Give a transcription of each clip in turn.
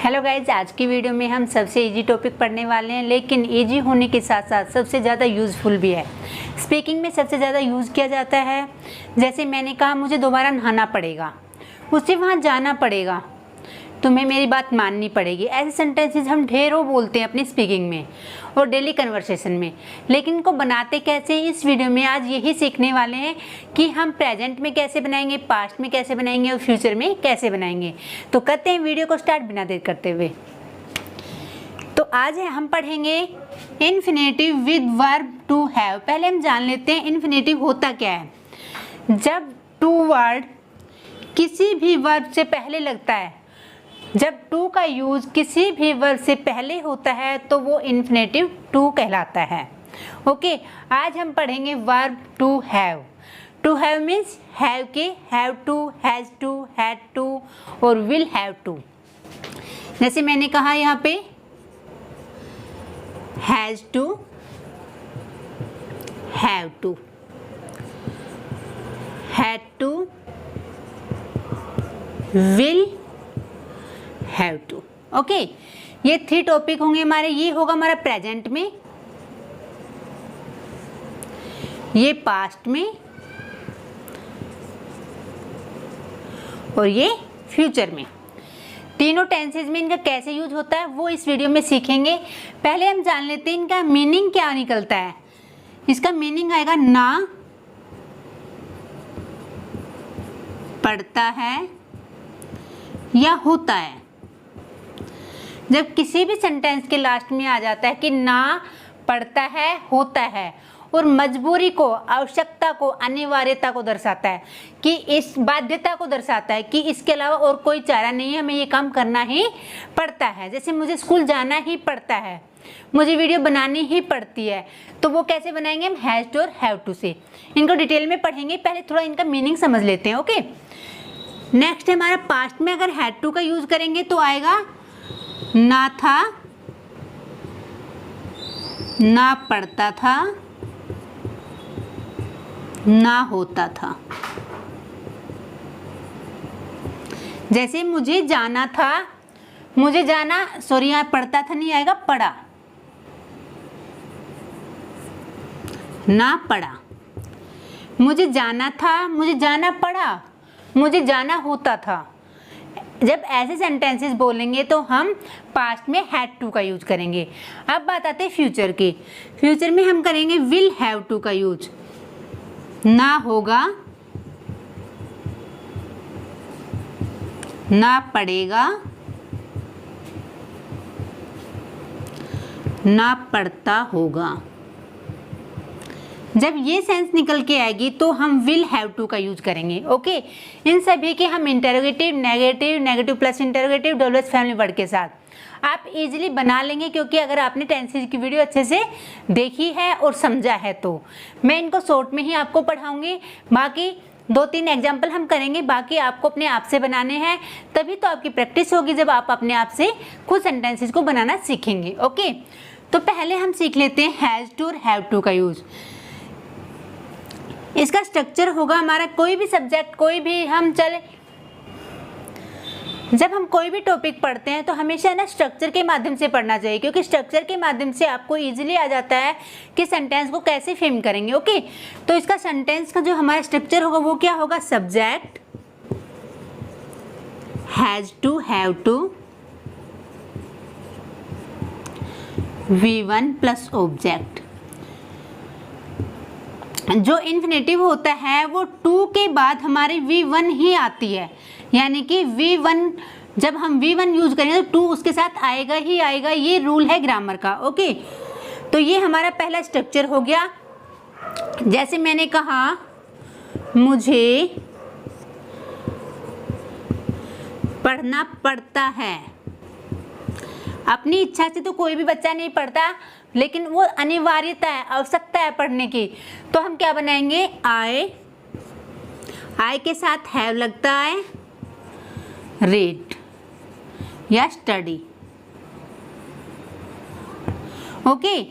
Hello guys, आज की video में हम सबसे इजी टॉपिक पढ़ने वाले हैं, लेकिन इजी होने के साथ साथ सबसे ज़्यादा यूज़फुल भी है। स्पीकिंग में सबसे ज़्यादा यूज़ किया जाता है। जैसे मैंने कहा मुझे दोबारा नहाना पड़ेगा, मुझे वहाँ जाना पड़ेगा, तुम्हें मेरी बात माननी पड़ेगी। ऐसे सेंटेंसेस हम ढेरों बोलते हैं अपनी स्पीकिंग में और डेली कन्वर्सेशन में, लेकिन इनको बनाते कैसे, इस वीडियो में आज यही सीखने वाले हैं कि हम प्रेजेंट में कैसे बनाएंगे, पास्ट में कैसे बनाएंगे और फ्यूचर में कैसे बनाएंगे। तो करते हैं वीडियो को स्टार्ट बिना देर करते हुए। तो आज हम पढ़ेंगे infinitive with verb to have. पहले हम जान लेते हैं इन्फिनेटिव होता क्या है। जब टू वर्ड किसी भी वर्ब से पहले लगता है, जब टू का यूज़ किसी भी वर्ब से पहले होता है तो वो इन्फिनेटिव टू कहलाता है। ओके, आज हम पढ़ेंगे verb to have. To have means have के, have to, has to, had to और विल हैव टू। जैसे मैंने कहा यहाँ पे has to, have to, had to, will have to. Okay, ये 3 टॉपिक होंगे हमारे। ये होगा हमारा प्रेजेंट में, ये पास्ट में और ये फ्यूचर में। तीनों टेंसेज में इनका कैसे यूज होता है वो इस वीडियो में सीखेंगे। पहले हम जान लेते हैं इनका मीनिंग क्या निकलता है। इसका मीनिंग आएगा ना पढ़ता है या होता है। जब किसी भी सेंटेंस के लास्ट में आ जाता है कि ना पढ़ता है, होता है और मजबूरी को, आवश्यकता को, अनिवार्यता को दर्शाता है, कि इस बाध्यता को दर्शाता है कि इसके अलावा और कोई चारा नहीं है, हमें ये काम करना ही पड़ता है। जैसे मुझे स्कूल जाना ही पड़ता है, मुझे वीडियो बनानी ही पड़ती है, तो वो कैसे बनाएंगे हम हैज़ टू और हैव टू से। इनको डिटेल में पढ़ेंगे, पहले थोड़ा इनका मीनिंग समझ लेते हैं। ओके, नेक्स्ट हमारा पास्ट में अगर हैड टू का यूज करेंगे तो आएगा ना था, ना पढ़ता था, ना होता था। जैसे मुझे जाना था, मुझे जाना, सॉरी यहाँ पढ़ता था नहीं आएगा, पढ़ा, ना पढ़ा। मुझे जाना था, मुझे जाना पड़ा, मुझे जाना होता था। जब ऐसे सेंटेंसेस बोलेंगे तो हम पास्ट में हैड टू का यूज करेंगे। अब बात आते हैं फ्यूचर की। फ्यूचर में हम करेंगे विल हैव टू का यूज। ना होगा, ना पड़ेगा, ना पड़ता होगा। जब ये सेंस निकल के आएगी तो हम विल हैव टू का यूज करेंगे। ओके, इन सभी के हम interrogative, negative, negative plus interrogative, double S family word के साथ आप इजीली बना लेंगे, क्योंकि अगर आपने टेंसेज की वीडियो अच्छे से देखी है और समझा है तो। मैं इनको शॉर्ट में ही आपको पढ़ाऊंगी, बाकी 2-3 एग्जाम्पल हम करेंगे, बाकी आपको अपने आप से बनाने हैं। तभी तो आपकी प्रैक्टिस होगी जब आप अपने आप से खुद सेंटेंसेज को बनाना सीखेंगे। ओके, तो पहले हम सीख लेते हैं हैज़ टू और हैव टू का यूज। इसका स्ट्रक्चर होगा हमारा, कोई भी सब्जेक्ट, कोई भी हम चले, जब हम कोई भी टॉपिक पढ़ते हैं तो हमेशा ना स्ट्रक्चर के माध्यम से पढ़ना चाहिए, क्योंकि स्ट्रक्चर के माध्यम से आपको इजीली आ जाता है कि सेंटेंस को कैसे फ्रेम करेंगे। ओके, तो इसका सेंटेंस का जो हमारा स्ट्रक्चर होगा वो क्या होगा, subject, has to, have to, V1 plus object. जो इन्फिनेटिव होता है वो टू के बाद हमारी V1 ही आती है, यानी कि V1, जब हम V1 यूज करेंगे तो टू उसके साथ आएगा ही आएगा। ये रूल है ग्रामर का। ओके, तो ये हमारा पहला स्ट्रक्चर हो गया। जैसे मैंने कहा मुझे पढ़ना पड़ता है, अपनी इच्छा से तो कोई भी बच्चा नहीं पढ़ता, लेकिन वो अनिवार्यता है, आवश्यकता है पढ़ने की, तो हम क्या बनाएंगे, आई के साथ हैव लगता है, रीड या स्टडी। ओके,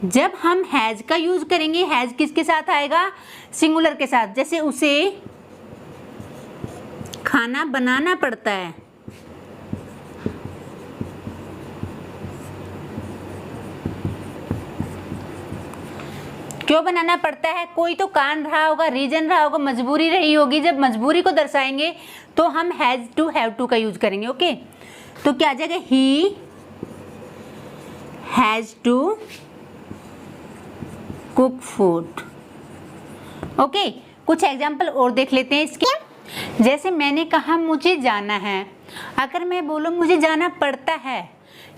जब हम हैज का यूज करेंगे, हैज किसके साथ आएगा, सिंगुलर के साथ। जैसे उसे खाना बनाना पड़ता है, क्यों बनाना पड़ता है? कोई तो कारण रहा होगा, रीजन रहा होगा, मजबूरी रही होगी। जब मजबूरी को दर्शाएंगे तो हम हैज टू, हैव टू का यूज करेंगे। ओके, तो क्या आ जाएगा? He has to cook food. Okay, कुछ एग्जाम्पल और देख लेते हैं इसके। जैसे मैंने कहा मुझे जाना है, अगर मैं बोलूँ मुझे जाना पड़ता है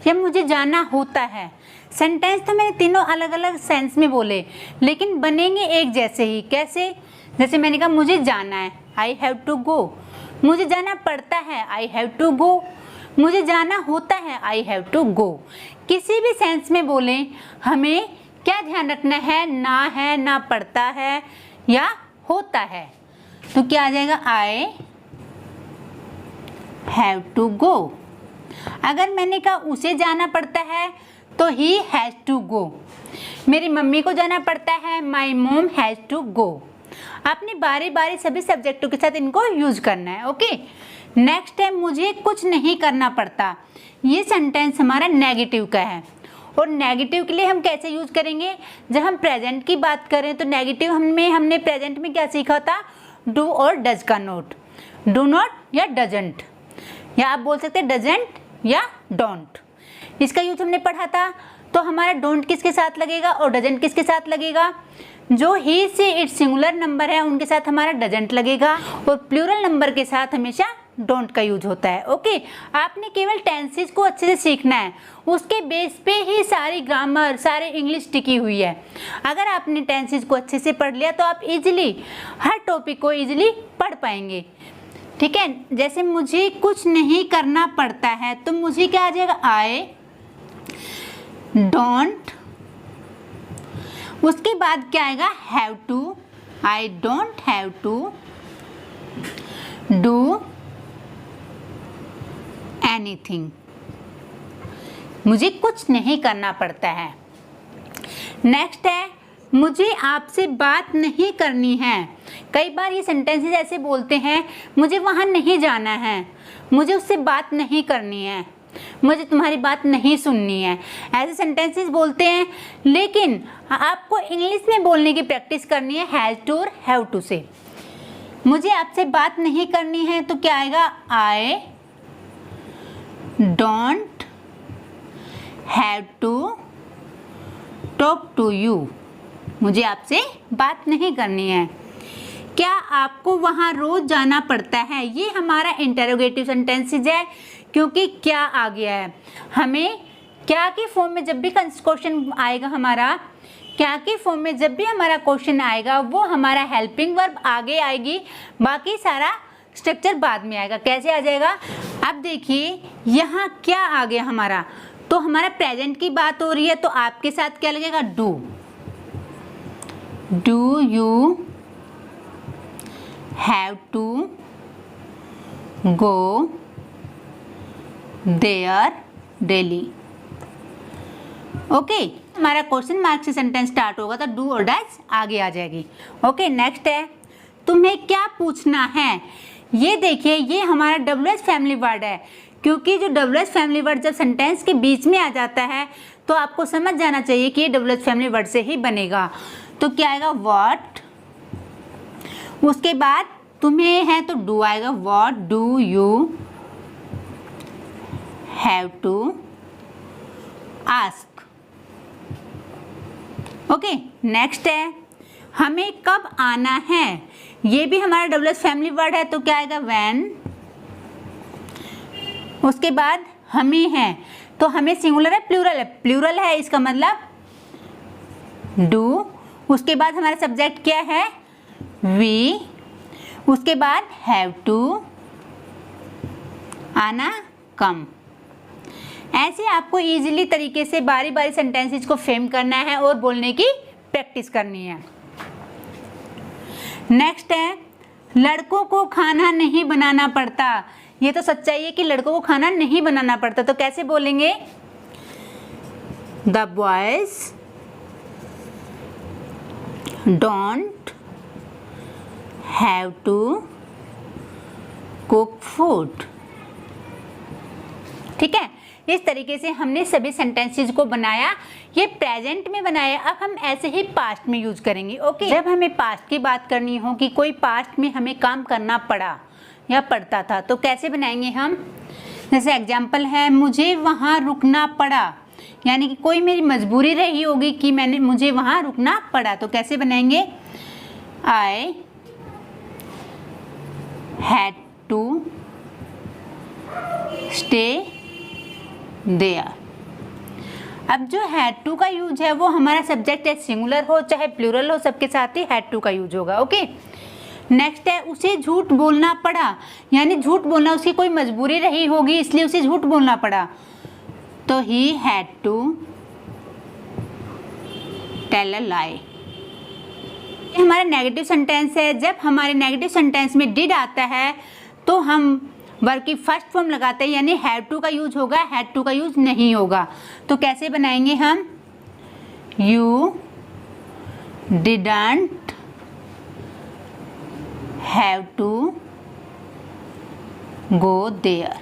या मुझे जाना होता है, सेंटेंस तो मैंने तीनों अलग अलग सेंस में बोले, लेकिन बनेंगे एक जैसे ही। कैसे? जैसे मैंने कहा मुझे जाना है, आई हैव टू गो। मुझे जाना पड़ता है, आई हैव टू गो। मुझे जाना होता है, आई हैव टू गो। किसी भी सेंस में बोलें, हमें क्या ध्यान रखना है, ना पड़ता है या होता है। तो क्या आ जाएगा? I have to go. अगर मैंने कहा उसे जाना पड़ता है तो ही हैज टू गो। मेरी मम्मी को जाना पड़ता है, माई मोम हैज टू गो। आपने बारी बारी सभी सब्जेक्टों के साथ इनको यूज करना है। ओके, नेक्स्ट है मुझे कुछ नहीं करना पड़ता। ये सेंटेंस हमारा नेगेटिव का है, और नेगेटिव के लिए हम कैसे यूज करेंगे? जब हम प्रेजेंट की बात करें तो नेगेटिव में हमने प्रेजेंट में क्या सीखा था? डू और डज का नोट, डू नॉट या डजंट, या आप बोल सकते हैं डजंट या डोंट। इसका यूज हमने पढ़ा था। तो हमारा डोंट किसके साथ लगेगा और डजंट किसके साथ लगेगा? जो ही से इट सिंगुलर नंबर है उनके साथ हमारा डजंट लगेगा, और प्लूरल नंबर के साथ हमेशा डोंट का यूज होता है। ओके, आपने केवल टेंसेस को अच्छे से सीखना है, उसके बेस पे ही सारी ग्रामर, सारी इंग्लिश टिकी हुई है। अगर आपने टेंसेस को अच्छे से पढ़ लिया तो आप इजीली हर टॉपिक को इजीली पढ़ पाएंगे। ठीक है, जैसे मुझे कुछ नहीं करना पड़ता है तो मुझे क्या आ जाएगा? I don't. उसके बाद क्या आएगा? Have to. I don't have to do anything. मुझे कुछ नहीं करना पड़ता है। नेक्स्ट है मुझे आपसे बात नहीं करनी है। कई बार ये सेंटेंसेस ऐसे बोलते हैं, मुझे वहाँ नहीं जाना है, मुझे उससे बात नहीं करनी है, मुझे तुम्हारी बात नहीं सुननी है। ऐसे सेंटेंसेस बोलते हैं, लेकिन आपको इंग्लिश में बोलने की प्रैक्टिस करनी है हैज टू और हैव टू से। मुझे आपसे बात नहीं करनी है तो क्या आएगा? I don't have to talk to you. मुझे आपसे बात नहीं करनी है। क्या आपको वहाँ रोज जाना पड़ता है? ये हमारा इंटरोगेटिव सेंटेंसेस है, क्योंकि क्या आ गया है। हमें क्या के फॉर्म में जब भी क्वेश्चन आएगा, हमारा क्या के फॉर्म में जब भी हमारा क्वेश्चन आएगा, वो हमारा हेल्पिंग वर्ब आगे आएगी, बाकी सारा स्ट्रक्चर बाद में आएगा। कैसे आ जाएगा? अब देखिए यहाँ क्या आ गया हमारा, तो हमारा प्रेजेंट की बात हो रही है, तो आपके साथ क्या लगेगा? Do. Do you have to go there daily. Okay, हमारा क्वेश्चन मार्क से सेंटेंस स्टार्ट होगा तो डू और डैश आगे आ जाएगी। ओके, नेक्स्ट है तुम्हें क्या पूछना है। ये देखिए, ये हमारा WH फैमिली वर्ड है, क्योंकि जो WH फैमिली वर्ड जब सेंटेंस के बीच में आ जाता है तो आपको समझ जाना चाहिए कि ये WH फैमिली वर्ड से ही बनेगा। तो क्या आएगा? व्हाट। उसके बाद तुम्हें है तो डू आएगा। What do you have to ask. Okay, next है हमें कब आना है। ये भी हमारा WH फैमिली वर्ड है, तो क्या आएगा? व्हेन। उसके बाद हमें है तो हमें सिंगुलर है प्लूरल है? प्लूरल है, इसका मतलब डू। उसके बाद हमारा सब्जेक्ट क्या है? वी। उसके बाद हैव टू, आना, कम। ऐसे आपको इजीली तरीके से बारी बारी सेंटेंसेस को फ्रेम करना है और बोलने की प्रैक्टिस करनी है। नेक्स्ट है लड़कों को खाना नहीं बनाना पड़ता। ये तो सच्चाई है कि लड़कों को खाना नहीं बनाना पड़ता, तो कैसे बोलेंगे? The boys don't have to cook food. ठीक है, इस तरीके से हमने सभी सेंटेंसेस को बनाया। ये प्रेजेंट में बनाया, अब हम ऐसे ही पास्ट में यूज करेंगे। ओके, जब हमें पास्ट की बात करनी हो कि कोई पास्ट में हमें काम करना पड़ा या पड़ता था, तो कैसे बनाएंगे हम? जैसे एग्जाम्पल है, मुझे वहाँ रुकना पड़ा, यानी कि कोई मेरी मजबूरी रही होगी कि मुझे वहाँ रुकना पड़ा, तो कैसे बनाएंगे? I had to stay there। अब जो had to का यूज है वो हमारा सब्जेक्ट है, सिंगुलर हो चाहे प्लूरल हो, सबके साथ ही had to का यूज होगा। ओके, नेक्स्ट है, उसे झूठ बोलना पड़ा, यानी झूठ बोलना उसकी कोई मजबूरी रही होगी इसलिए उसे झूठ बोलना पड़ा, तो he had to tell a lie। ये हमारा नेगेटिव सेंटेंस है। जब हमारे नेगेटिव सेंटेंस में डिड आता है तो हम वर्ब की फर्स्ट फॉर्म लगाते हैं, यानी हैव टू का यूज होगा, हैड टू का यूज नहीं होगा। तो कैसे बनाएंगे हम? You didn't have to go there.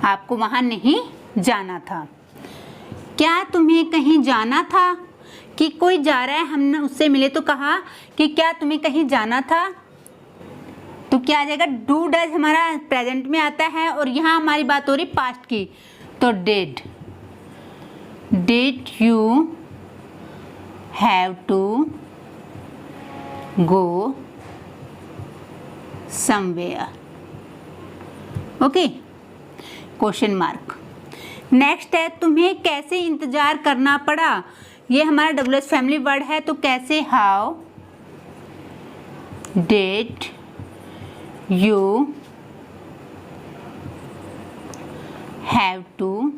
आपको वहां नहीं जाना था। क्या तुम्हें कहीं जाना था? कि कोई जा रहा है, हमने उससे मिले तो कहा कि क्या तुम्हें कहीं जाना था, तो क्या आ जाएगा? डू डज हमारा प्रेजेंट में आता है और यहाँ हमारी बात हो रही पास्ट की, तो did you have to go somewhere. Okay, question mark. Next है, तुम्हें कैसे इंतजार करना पड़ा, ये हमारा WH फैमिली वर्ड है, तो कैसे? How did you have to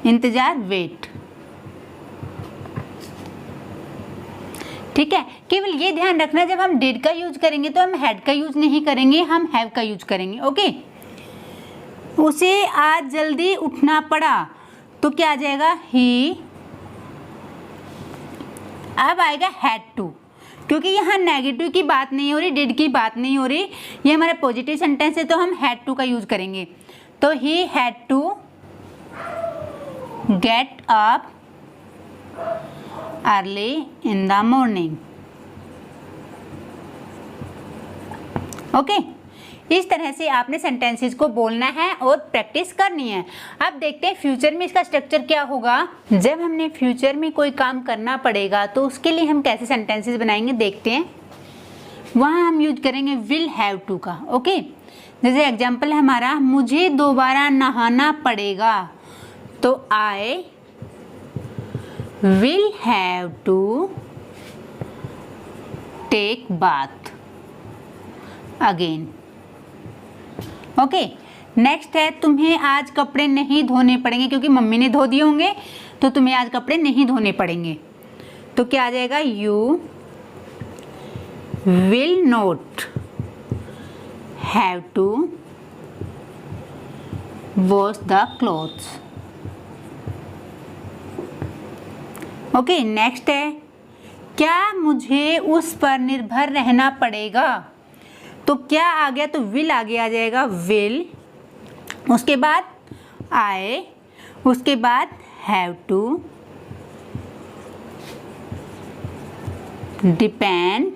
इंतजार वेट। ठीक है, केवल ये ध्यान रखना, जब हम डिड का यूज करेंगे तो हम हैड का यूज नहीं करेंगे, हम हैव का यूज करेंगे। ओके, उसे आज जल्दी उठना पड़ा, तो क्या आ जाएगा? ही। अब आएगा हैड टू, क्योंकि यहाँ नेगेटिव की बात नहीं हो रही, डिड की बात नहीं हो रही, ये हमारा पॉजिटिव सेंटेंस है, तो हम हैड टू का यूज करेंगे। तो he had to get up early in the morning. Okay, इस तरह से आपने सेंटेंसेस को बोलना है और प्रैक्टिस करनी है। अब देखते हैं फ्यूचर में इसका स्ट्रक्चर क्या होगा। जब हमने फ्यूचर में कोई काम करना पड़ेगा तो उसके लिए हम कैसे सेंटेंसेस बनाएंगे, देखते हैं। वहाँ हम यूज करेंगे विल हैव टू का। ओके, जैसे एग्जांपल है हमारा, मुझे दोबारा नहाना पड़ेगा, तो I will have to take bath again. Okay, next है, तुम्हें आज कपड़े नहीं धोने पड़ेंगे, क्योंकि मम्मी ने धो दिए होंगे, तो तुम्हें आज कपड़े नहीं धोने पड़ेंगे, तो क्या आ जाएगा? You will not have to wash the clothes. Okay, next है, क्या मुझे उस पर निर्भर रहना पड़ेगा, तो क्या आ गया? तो विल आगे आ जाएगा, विल, उसके बाद आई, उसके बाद have to depend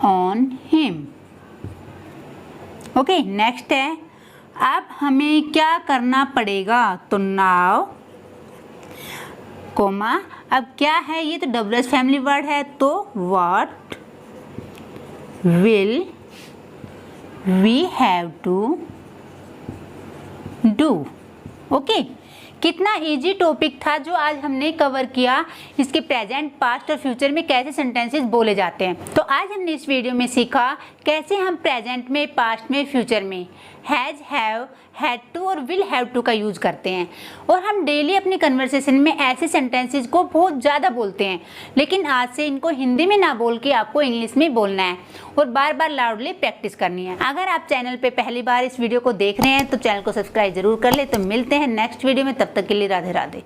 on him. Okay, next है, अब हमें क्या करना पड़ेगा, तो नाउ, कोमा, अब क्या है? ये तो WH फैमिली वर्ड है, तो what will we have to do. Okay, कितना इजी टॉपिक था जो आज हमने कवर किया, इसके प्रेजेंट, पास्ट और फ्यूचर में कैसे सेंटेंसेस बोले जाते हैं। तो आज हमने इस वीडियो में सीखा कैसे हम प्रेजेंट में, पास्ट में, फ्यूचर में हैज, हैव, हैड टू और विल हैव टू का यूज करते हैं। और हम डेली अपनी कन्वर्सेशन में ऐसे सेंटेंसेस को बहुत ज़्यादा बोलते हैं, लेकिन आज से इनको हिंदी में ना बोल के आपको इंग्लिश में बोलना है और बार बार लाउडली प्रैक्टिस करनी है। अगर आप चैनल पे पहली बार इस वीडियो को देख रहे हैं तो चैनल को सब्सक्राइब जरूर कर ले। तो मिलते हैं नेक्स्ट वीडियो में, तब तक के लिए राधे राधे।